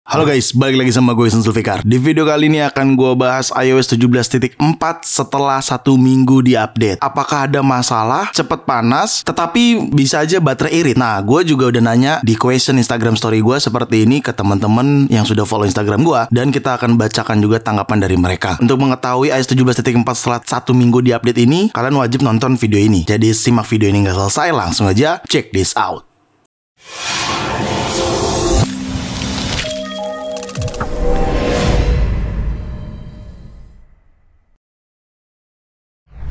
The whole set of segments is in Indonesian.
Halo guys, balik lagi sama gue Ihsan Zulfikar. Di video kali ini akan gue bahas iOS 17.4 setelah 1 minggu diupdate. Apakah ada masalah, cepet panas, tetapi bisa aja baterai irit. Nah, gue juga udah nanya di question Instagram story gue seperti ini ke teman-teman yang sudah follow Instagram gue, dan kita akan bacakan juga tanggapan dari mereka. Untuk mengetahui iOS 17.4 setelah 1 minggu diupdate ini, kalian wajib nonton video ini. Jadi simak video ini nggak selesai, langsung aja check this out.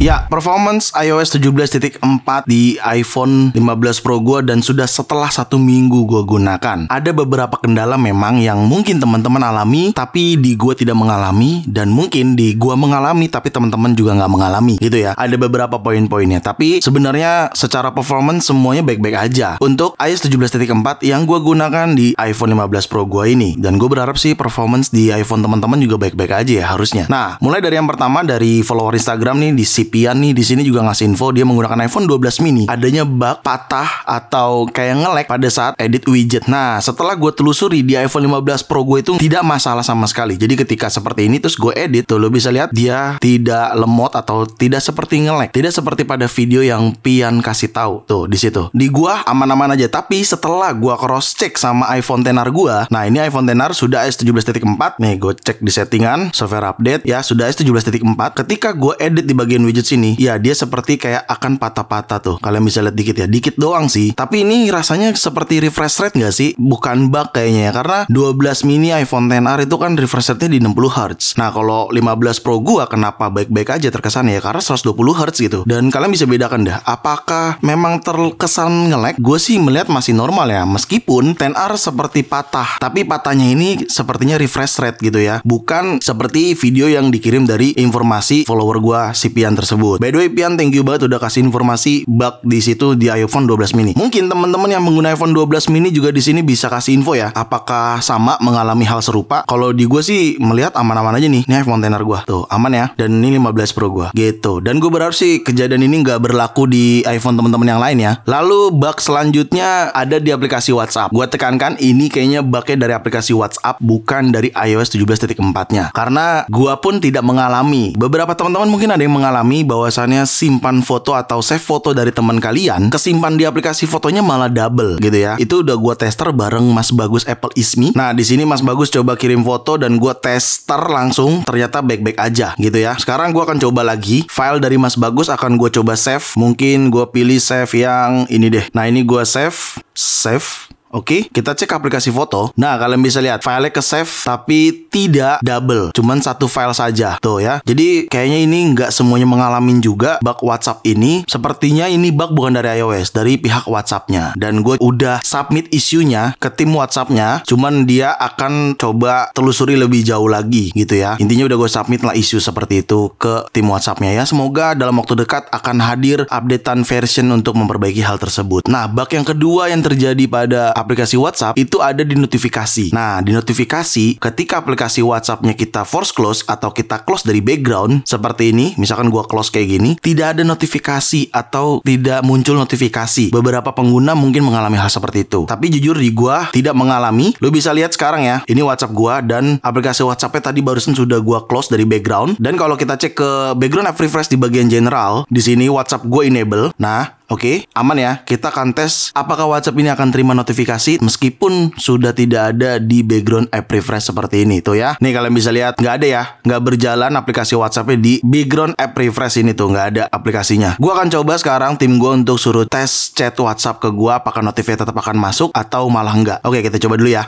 Ya, performance iOS 17.4 di iPhone 15 Pro gue dan sudah setelah 1 minggu gue gunakan. Ada beberapa kendala memang yang mungkin teman-teman alami, tapi di gue tidak mengalami, dan mungkin di gue mengalami, tapi teman-teman juga nggak mengalami, gitu ya. Ada beberapa poin-poinnya, tapi sebenarnya secara performance semuanya baik-baik aja. Untuk iOS 17.4 yang gue gunakan di iPhone 15 Pro gue ini, dan gue berharap sih performance di iPhone teman-teman juga baik-baik aja ya harusnya. Nah, mulai dari yang pertama dari follower Instagram nih di Pian nih di sini juga ngasih info dia menggunakan iPhone 12 mini. Adanya bug patah atau kayak nge-lag pada saat edit widget. Nah, setelah gue telusuri di iPhone 15 Pro gue itu tidak masalah sama sekali. Jadi ketika seperti ini terus gue edit, tuh lo bisa lihat dia tidak lemot atau tidak seperti nge-lag. Tidak seperti pada video yang Pian kasih tahu. Tuh di situ. Di gua aman-aman aja. Tapi setelah gua cross check sama iPhone XR gua, nah ini iPhone XR sudah iOS 17.4. Nih gue cek di settingan, software update ya sudah iOS 17.4. Ketika gue edit di bagian widget sini, ya dia seperti kayak akan patah-patah tuh. Kalian bisa lihat dikit ya, dikit doang sih. Tapi ini rasanya seperti refresh rate nggak sih? Bukan bug kayaknya ya, karena 12 mini iPhone XR itu kan refresh rate-nya di 60 Hz. Nah kalau 15 Pro gua kenapa baik-baik aja terkesan ya? Karena 120 Hz gitu. Dan kalian bisa bedakan dah, apakah memang terkesan nge-lag? Gue sih melihat masih normal ya, meskipun XR seperti patah. Tapi patahnya ini sepertinya refresh rate gitu ya, bukan seperti video yang dikirim dari informasi follower gua si Pian tersebut. By the way, Pian, thank you banget udah kasih informasi bug di situ di iPhone 12 mini. Mungkin teman-teman yang menggunakan iPhone 12 mini juga di sini bisa kasih info ya, apakah sama mengalami hal serupa. Kalau di gue sih melihat aman-aman aja nih. Ini iPhone XR gue tuh aman ya, dan ini 15 Pro gue gitu. Dan gue berharap sih kejadian ini nggak berlaku di iPhone teman-teman yang lain ya. Lalu bug selanjutnya ada di aplikasi WhatsApp. Gue tekankan ini kayaknya bugnya dari aplikasi WhatsApp, bukan dari iOS 17.4-nya. Karena gue pun tidak mengalami. Beberapa teman-teman mungkin ada yang mengalami bahwasannya simpan foto atau save foto dari teman kalian kesimpan di aplikasi fotonya malah double gitu ya. Itu udah gue tester bareng Mas Bagus Apple Ismi. Nah di sini Mas Bagus coba kirim foto dan gue tester langsung, ternyata baik-baik aja gitu ya. Sekarang gue akan coba lagi file dari Mas Bagus, akan gue coba save. Mungkin gue pilih save yang ini deh. Nah ini gue save. Oke, kita cek aplikasi foto. Nah, kalian bisa lihat filenya ke save tapi tidak double, cuman satu file saja. Tuh ya. Jadi kayaknya ini nggak semuanya mengalami juga bug WhatsApp ini. Sepertinya ini bug bukan dari iOS, dari pihak WhatsApp-nya. Dan gue udah submit isunya ke tim WhatsApp-nya, cuman dia akan coba telusuri lebih jauh lagi gitu ya. Intinya udah gue submit lah isu seperti itu ke tim WhatsApp-nya ya. Semoga dalam waktu dekat akan hadir updatean version untuk memperbaiki hal tersebut. Nah, bug yang kedua yang terjadi pada aplikasi WhatsApp itu ada di notifikasi. Nah, di notifikasi ketika aplikasi WhatsApp-nya kita force close atau kita close dari background seperti ini, misalkan gua close kayak gini, tidak ada notifikasi atau tidak muncul notifikasi. Beberapa pengguna mungkin mengalami hal seperti itu. Tapi jujur di gua tidak mengalami. Lu bisa lihat sekarang ya, ini WhatsApp gua dan aplikasi WhatsApp-nya tadi barusan sudah gua close dari background. Dan kalau kita cek ke background app refresh di bagian general, di sini WhatsApp gua enable. Nah, oke, aman ya. Kita akan tes apakah WhatsApp ini akan terima notifikasi meskipun sudah tidak ada di background app refresh seperti ini tuh ya. Nih kalian bisa lihat nggak ada ya, nggak berjalan aplikasi WhatsApp-nya di background app refresh ini tuh, nggak ada aplikasinya. Gua akan coba sekarang tim gua untuk suruh tes chat WhatsApp ke gua, apakah notifikasi tetap akan masuk atau malah enggak. Oke, kita coba dulu ya.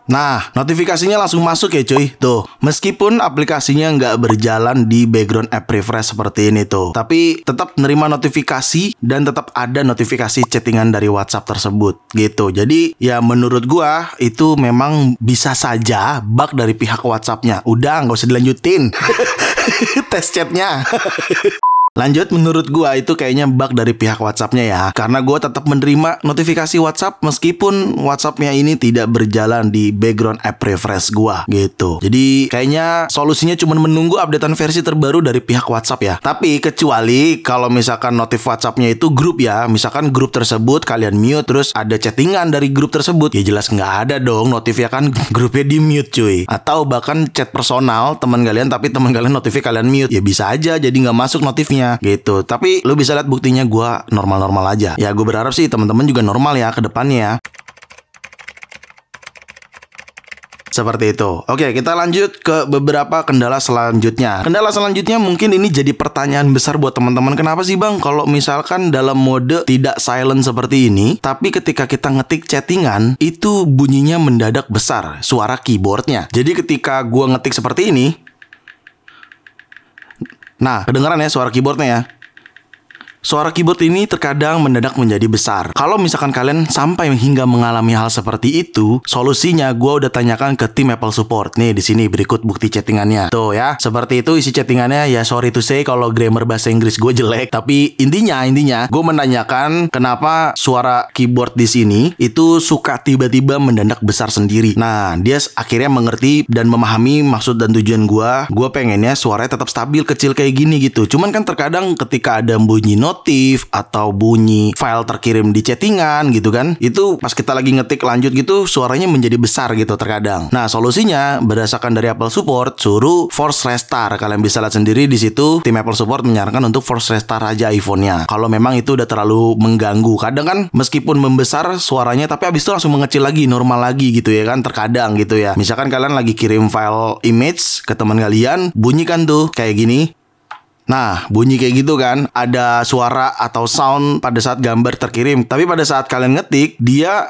Nah, notifikasinya langsung masuk ya cuy. Tuh, meskipun aplikasinya nggak berjalan di background app refresh seperti ini tuh, tapi tetap nerima notifikasi dan tetap ada notifikasi chattingan dari WhatsApp tersebut gitu. Jadi ya menurut gua itu memang bisa saja bug dari pihak WhatsApp-nya. Udah, nggak usah dilanjutin tes chatnya. Lanjut, menurut gua itu kayaknya bug dari pihak WhatsApp-nya ya. Karena gua tetap menerima notifikasi WhatsApp meskipun WhatsApp-nya ini tidak berjalan di background app refresh gua gitu. Jadi kayaknya solusinya cuma menunggu updatean versi terbaru dari pihak WhatsApp ya. Tapi kecuali kalau misalkan notif WhatsApp-nya itu grup ya. Misalkan grup tersebut kalian mute terus ada chattingan dari grup tersebut, ya jelas nggak ada dong notif ya kan, grupnya di mute cuy. Atau bahkan chat personal teman kalian tapi teman kalian notifnya kalian mute, ya bisa aja jadi nggak masuk notifnya gitu. Tapi lu bisa lihat buktinya gua normal-normal aja. Ya gue berharap sih teman-teman juga normal ya ke depannya ya. Seperti itu. Oke, kita lanjut ke beberapa kendala selanjutnya. Kendala selanjutnya mungkin ini jadi pertanyaan besar buat teman-teman. Kenapa sih bang kalau misalkan dalam mode tidak silent seperti ini, tapi ketika kita ngetik chattingan itu bunyinya mendadak besar suara keyboardnya. Jadi ketika gua ngetik seperti ini, nah kedengeran ya suara keyboardnya ya. Suara keyboard ini terkadang mendadak menjadi besar. Kalau misalkan kalian sampai hingga mengalami hal seperti itu, solusinya gue udah tanyakan ke tim Apple Support. Nih di sini berikut bukti chattingannya. Tuh ya, seperti itu isi chattingannya. Ya sorry to say kalau grammar bahasa Inggris gue jelek. Tapi intinya gue menanyakan kenapa suara keyboard di sini itu suka tiba-tiba mendadak besar sendiri. Nah dia akhirnya mengerti dan memahami maksud dan tujuan gue. Gue pengennya suaranya tetap stabil kecil kayak gini gitu. Cuman kan terkadang ketika ada bunyi notif atau bunyi file terkirim di chattingan gitu kan, itu pas kita lagi ngetik lanjut gitu suaranya menjadi besar gitu terkadang. Nah solusinya berdasarkan dari Apple Support, suruh force restart. Kalian bisa lihat sendiri di situ tim Apple Support menyarankan untuk force restart aja iPhone-nya kalau memang itu udah terlalu mengganggu. Kadang kan meskipun membesar suaranya tapi abis itu langsung mengecil lagi, normal lagi gitu ya kan, terkadang gitu ya. Misalkan kalian lagi kirim file image ke teman kalian, bunyi kan tuh kayak gini. Nah, bunyi kayak gitu kan, ada suara atau sound pada saat gambar terkirim. Tapi pada saat kalian ngetik, dia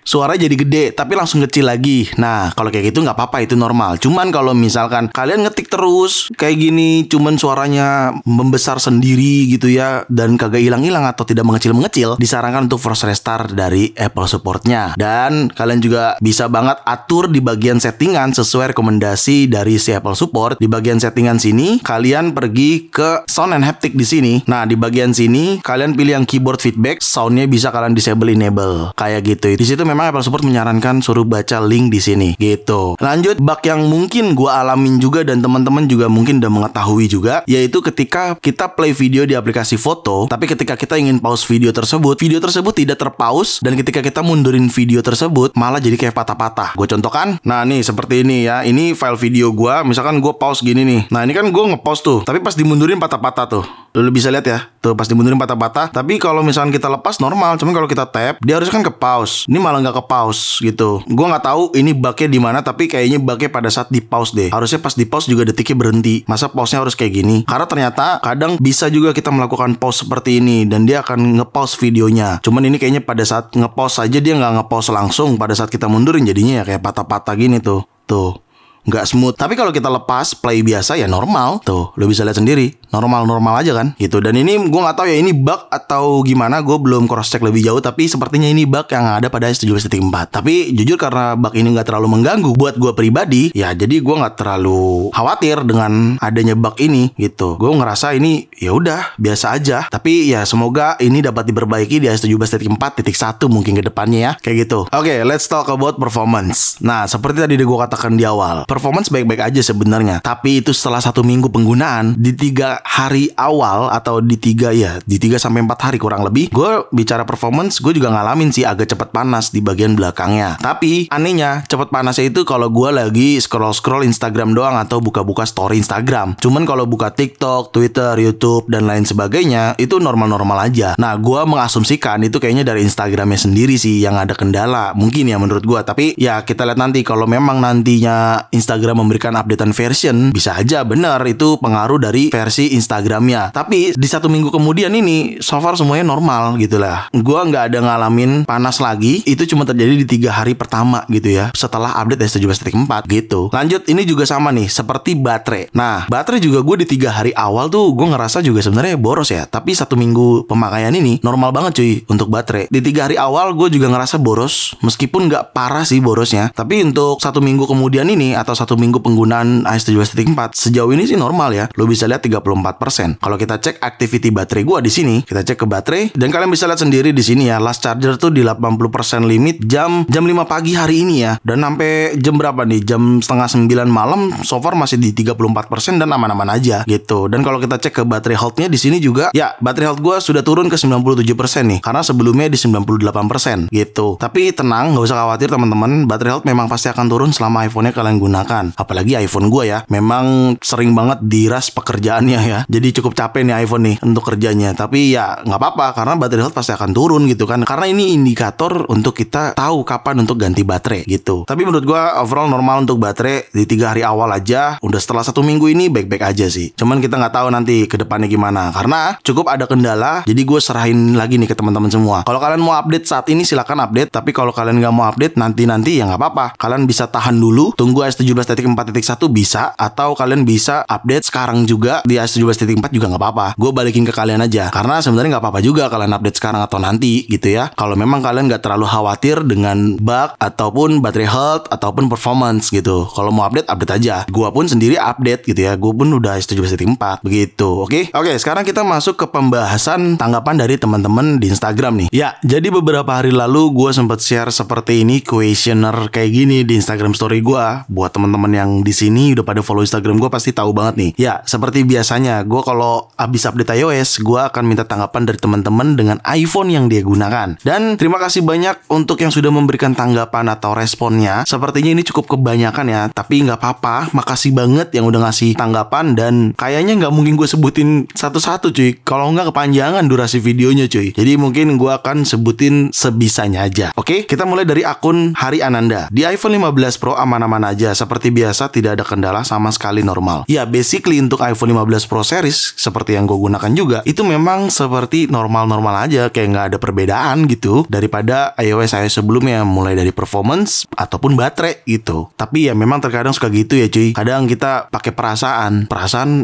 suara jadi gede, tapi langsung kecil lagi. Nah, kalau kayak gitu nggak apa-apa, itu normal. Cuman kalau misalkan kalian ngetik terus kayak gini, cuman suaranya membesar sendiri gitu ya, dan kagak hilang-hilang atau tidak mengecil-mengecil, disarankan untuk force restart dari Apple Support-nya. Dan kalian juga bisa banget atur di bagian settingan sesuai rekomendasi dari si Apple Support. Di bagian settingan sini, kalian pergi ke sound and haptic di sini. Nah, di bagian sini kalian pilih yang keyboard feedback, soundnya bisa kalian disable enable kayak gitu. Di situ memang Apple Support menyarankan suruh baca link di sini gitu. Lanjut, bug yang mungkin gua alamin juga dan teman-teman juga mungkin udah mengetahui juga, yaitu ketika kita play video di aplikasi foto, tapi ketika kita ingin pause video tersebut tidak terpause, dan ketika kita mundurin video tersebut malah jadi kayak patah-patah. Gue contohkan, nah nih seperti ini ya, ini file video gua, misalkan gua pause gini nih. Nah ini kan gua nge-pause tuh, tapi pas dimundurin patah-patah tuh. Lu bisa lihat ya, tuh pas dimundurin patah-patah. Tapi kalau misalkan kita lepas normal, cuman kalau kita tap, dia harusnya kan ke pause. Ini malah nggak ke pause gitu. Gue nggak tahu ini bugnya di mana, tapi kayaknya bugnya pada saat di pause deh. Harusnya pas di pause juga detiknya berhenti. Masa pause-nya harus kayak gini? Karena ternyata kadang bisa juga kita melakukan pause seperti ini dan dia akan nge-pause videonya. Cuman ini kayaknya pada saat nge-pause aja dia nggak nge-pause langsung. Pada saat kita mundurin jadinya ya kayak patah-patah gini tuh. Tuh. Nggak smooth. Tapi kalau kita lepas play biasa ya normal. Tuh, lo bisa lihat sendiri. Normal-normal aja kan gitu. Dan ini gue nggak tahu ya ini bug atau gimana. Gue belum cross check lebih jauh. Tapi sepertinya ini bug yang ada pada iOS 17.4. Tapi jujur karena bug ini nggak terlalu mengganggu buat gue pribadi, ya jadi gue nggak terlalu khawatir dengan adanya bug ini gitu. Gue ngerasa ini ya udah biasa aja. Tapi ya semoga ini dapat diperbaiki di iOS 17.4.1 mungkin ke depannya ya. Kayak gitu. Oke, let's talk about performance. Nah, seperti tadi gue katakan di awal, performance baik-baik aja sebenarnya. Tapi itu setelah 1 minggu penggunaan, di 3 hari awal atau di 3 sampai 4 hari kurang lebih, gue bicara performance, gue juga ngalamin sih agak cepat panas di bagian belakangnya. Tapi anehnya cepat panasnya itu kalau gue lagi scroll Instagram doang atau buka-buka story Instagram. Cuman kalau buka TikTok, Twitter, YouTube dan lain sebagainya itu normal-normal aja. Nah, gue mengasumsikan itu kayaknya dari Instagramnya sendiri sih yang ada kendala. Mungkin ya menurut gue. Tapi ya kita lihat nanti kalau memang nantinya Instagram memberikan updatean version, bisa aja bener itu pengaruh dari versi Instagramnya. Tapi di 1 minggu kemudian ini so far semuanya normal gitu lah. Gua nggak ada ngalamin panas lagi. Itu cuma terjadi di 3 hari pertama gitu ya, setelah update iOS 17.4 gitu. Lanjut, ini juga sama nih seperti baterai. Nah, baterai juga gue di 3 hari awal tuh gue ngerasa juga sebenarnya boros ya. Tapi 1 minggu pemakaian ini normal banget cuy untuk baterai. Di 3 hari awal gue juga ngerasa boros, meskipun nggak parah sih borosnya. Tapi untuk 1 minggu kemudian ini atau 1 minggu penggunaan iOS 17.4 sejauh ini sih normal ya. Lo bisa lihat 34 34%. Kalau kita cek activity baterai gua di sini, kita cek ke baterai dan kalian bisa lihat sendiri di sini ya, last charger tuh di 80% limit jam 5 pagi hari ini ya. Dan sampai jam berapa nih? Jam setengah 9 malam so far masih di 34% dan aman-aman aja gitu. Dan kalau kita cek ke baterai health-nya di sini juga, ya baterai health gua sudah turun ke 97% nih, karena sebelumnya di 98% gitu. Tapi tenang, nggak usah khawatir teman-teman, baterai health memang pasti akan turun selama iPhone-nya kalian gunakan. Apalagi iPhone gua ya, memang sering banget diras pekerjaannya ya. Jadi cukup capek nih iPhone nih untuk kerjanya. Tapi ya nggak apa-apa, karena baterai health pasti akan turun gitu kan. Karena ini indikator untuk kita tahu kapan untuk ganti baterai gitu. Tapi menurut gua overall normal untuk baterai di 3 hari awal aja. Udah setelah 1 minggu ini baik-baik aja sih. Cuman kita nggak tahu nanti ke depannya gimana. Karena cukup ada kendala. Jadi gue serahin lagi nih ke teman-teman semua. Kalau kalian mau update saat ini silakan update. Tapi kalau kalian nggak mau update nanti ya nggak apa-apa. Kalian bisa tahan dulu. Tunggu iOS 17.4.1 bisa. Atau kalian bisa update sekarang juga di iOS 17.4 juga nggak apa-apa. Gue balikin ke kalian aja. Karena sebenarnya nggak apa-apa juga kalian update sekarang atau nanti gitu ya. Kalau memang kalian nggak terlalu khawatir dengan bug ataupun baterai health ataupun performance gitu. Kalau mau update aja. Gua pun sendiri update gitu ya. Gua pun udah iOS 17.4 begitu. Oke, sekarang kita masuk ke pembahasan tanggapan dari teman-teman di Instagram nih. Ya, jadi beberapa hari lalu gua sempat share seperti ini, questionnaire kayak gini di Instagram story gua. Buat teman-teman yang di sini udah pada follow Instagram gua pasti tahu banget nih. Ya, seperti biasanya gua kalau habis update iOS, gua akan minta tanggapan dari teman-teman dengan iPhone yang dia gunakan. Dan terima kasih banyak untuk yang sudah memberikan tanggapan atau responnya. Sepertinya ini cukup kebanyakan ya, tapi nggak apa-apa. Makasih banget yang udah ngasih tanggapan dan kayaknya nggak mungkin gue sebutin satu-satu cuy. Kalau nggak kepanjangan durasi videonya cuy. Jadi mungkin gue akan sebutin sebisanya aja. Oke, kita mulai dari akun Hari Ananda. Di iPhone 15 Pro aman-aman aja. Seperti biasa tidak ada kendala sama sekali normal. Ya basically untuk iPhone 15 Pro series seperti yang gue gunakan juga, itu memang seperti normal-normal aja. Kayak nggak ada perbedaan gitu daripada iOS sebelumnya, mulai dari performance ataupun baterai gitu. Tapi ya memang terkadang suka gitu ya cuy. Kadang kita pakai perasaan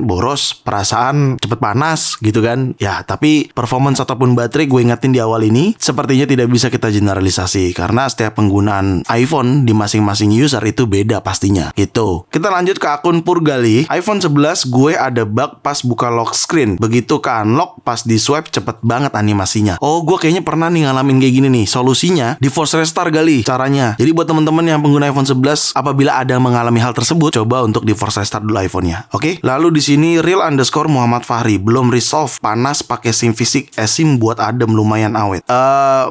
boros, perasaan cepet panas gitu kan. Ya tapi performance ataupun baterai gue ingetin di awal ini sepertinya tidak bisa kita generalisasi karena setiap penggunaan iPhone di masing-masing user itu beda pastinya gitu. Kita lanjut ke akun Purgali. iPhone 11 gue ada bug pas buka lock screen. Begitu ke unlock pas di swipe cepet banget animasinya. Oh gue kayaknya pernah nih ngalamin kayak gini nih. Solusinya di force restart kali caranya. Jadi buat teman-teman yang pengguna iPhone 11 apabila ada mengalami hal tersebut, coba untuk di force restart dulu iPhone-nya. Oke? Lalu di sini real_Muhammad Fahri belum resolve panas pakai SIM fisik. SIM buat adem lumayan awet.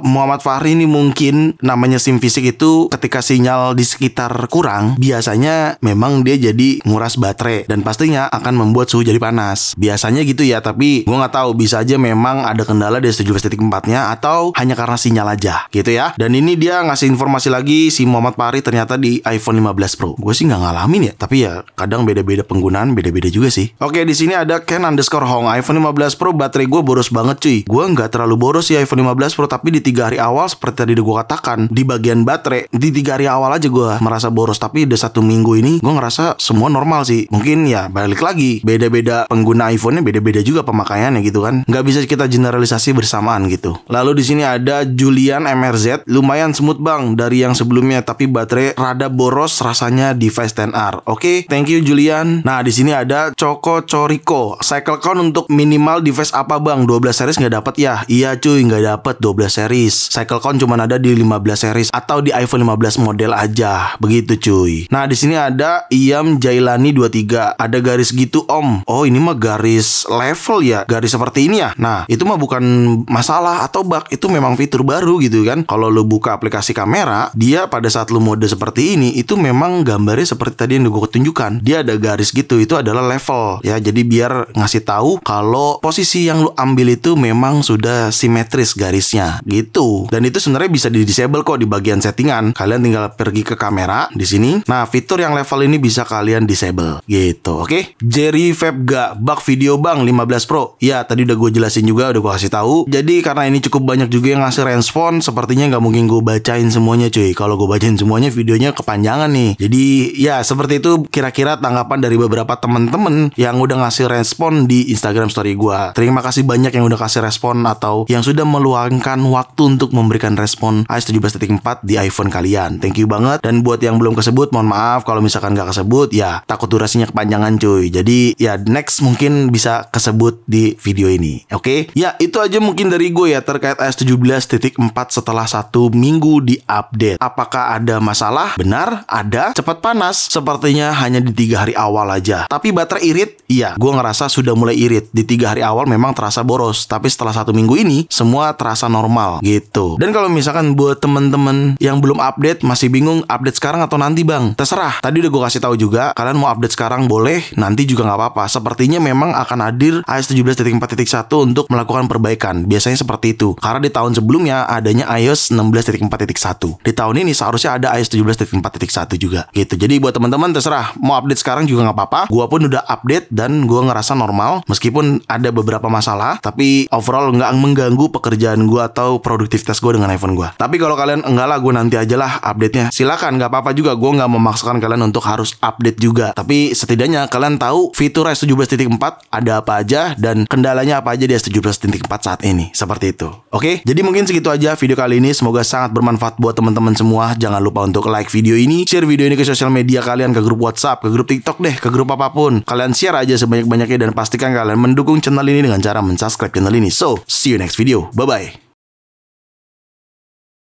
Muhammad Fahri ini mungkin namanya SIM fisik itu ketika sinyal di sekitar kurang, biasanya memang dia jadi nguras baterai dan pastinya akan membuat suhu jadi panas. Biasanya gitu ya, tapi gue nggak tahu, bisa aja memang ada kendala di 17.4-nya atau hanya karena sinyal aja gitu ya. Dan ini dia ngasih informasi lagi, si Muhammad Fahri ternyata di iPhone 15 Pro. Gue sih nggak ngalamin ya, tapi ya kadang beda-beda penggunaan, beda-beda juga sih. Oke, di sini ada Ken_Hong. iPhone 15 Pro baterai gue boros banget cuy. Gue nggak terlalu boros sih iPhone 15 Pro, tapi di 3 hari awal seperti tadi gue katakan, di bagian baterai di 3 hari awal aja gue merasa boros, tapi udah 1 minggu ini gue ngerasa semua normal sih. Mungkin ya balik lagi, beda-beda pengguna iPhone-nya beda-beda juga pemakaiannya gitu kan. Nggak bisa kita generalisasi bersamaan gitu. Lalu di sini ada Julian MRZ. Lumayan smooth bang dari yang sebelumnya, tapi baterai rada boros rasanya device 10R. Oke, thank you Julian. Nah di sini ada Choco Chorico. Cycle count untuk minimal device apa bang? 12 series nggak dapat ya? Iya cuy, nggak dapat 12 series. Cycle count cuma ada di 15 series atau di iPhone 15 model aja. Begitu cuy. Nah di sini ada Iam Jailani 23. Ada garis gitu om. Oh ini mah garis level ya, garis seperti ini ya. Nah itu mah bukan masalah atau bug, itu memang fitur baru gitu kan. Kalau lu buka aplikasi kamera, dia pada saat lu mode seperti ini, itu memang gambarnya seperti tadi yang gue tunjukkan. Dia ada garis gitu, itu adalah level ya. Jadi biar ngasih tahu kalau posisi yang lu ambil itu memang sudah simetris garisnya gitu. Dan itu sebenarnya bisa di disable kok di bagian settingan. Kalian tinggal pergi ke kamera di sini. Nah fitur yang level ini bisa kalian disable gitu. Oke? Jerry Febga, bug video bang 15 Pro. Ya tadi udah gue jelasin juga, udah gue kasih tahu. Jadi karena ini cukup banyak juga yang ngasih respon, sepertinya nggak mungkin gue bacain semuanya cuy. Kalau gue bacain semuanya videonya kepanjangan nih. Jadi ya seperti itu kira-kira tanggapan dari beberapa temen-temen yang udah ngasih respon di Instagram story gue. Terima kasih banyak yang udah kasih respon atau yang sudah meluangkan waktu untuk memberikan respon iOS 17.4 di iPhone kalian. Thank you banget. Dan buat yang belum kesebut, mohon maaf kalau misalkan nggak kesebut, ya takut durasinya kepanjangan cuy. Jadi ya next next mungkin bisa kesebut di video ini. Oke? Ya, itu aja mungkin dari gue ya terkait iOS 17.4 setelah 1 minggu di update. Apakah ada masalah? Benar, ada. Cepat panas, sepertinya hanya di 3 hari awal aja. Tapi baterai irit? Iya, gue ngerasa sudah mulai irit. Di 3 hari awal memang terasa boros, tapi setelah 1 minggu ini semua terasa normal gitu. Dan kalau misalkan buat temen-temen yang belum update masih bingung update sekarang atau nanti bang, terserah. Tadi udah gue kasih tahu juga, kalian mau update sekarang boleh, nanti juga nggak apa-apa. Sepertinya memang akan hadir iOS 17.4.1 untuk melakukan perbaikan. Biasanya seperti itu. Karena di tahun sebelumnya adanya iOS 16.4.1. Di tahun ini seharusnya ada iOS 17.4.1 juga gitu. Jadi buat teman-teman terserah mau update sekarang juga nggak apa-apa. Gua pun udah update dan gua ngerasa normal meskipun ada beberapa masalah, tapi overall nggak mengganggu pekerjaan gua atau produktivitas gua dengan iPhone gua. Tapi kalau kalian enggak lah, gua nanti aja lah update-nya. Silakan, nggak apa-apa juga. Gua nggak memaksakan kalian untuk harus update juga. Tapi setidaknya kalian tahu fitur iOS 17.4 ada apa aja dan kendalanya apa aja di iOS 17.4 saat ini. Seperti itu. Oke, jadi mungkin segitu aja video kali ini. Semoga sangat bermanfaat buat teman-teman semua. Jangan lupa untuk like video ini, share video ini ke sosial media kalian, ke grup WhatsApp, ke grup TikTok deh, ke grup apapun. Kalian share aja sebanyak-banyaknya dan pastikan kalian mendukung channel ini dengan cara mensubscribe channel ini. So, see you next video. Bye-bye.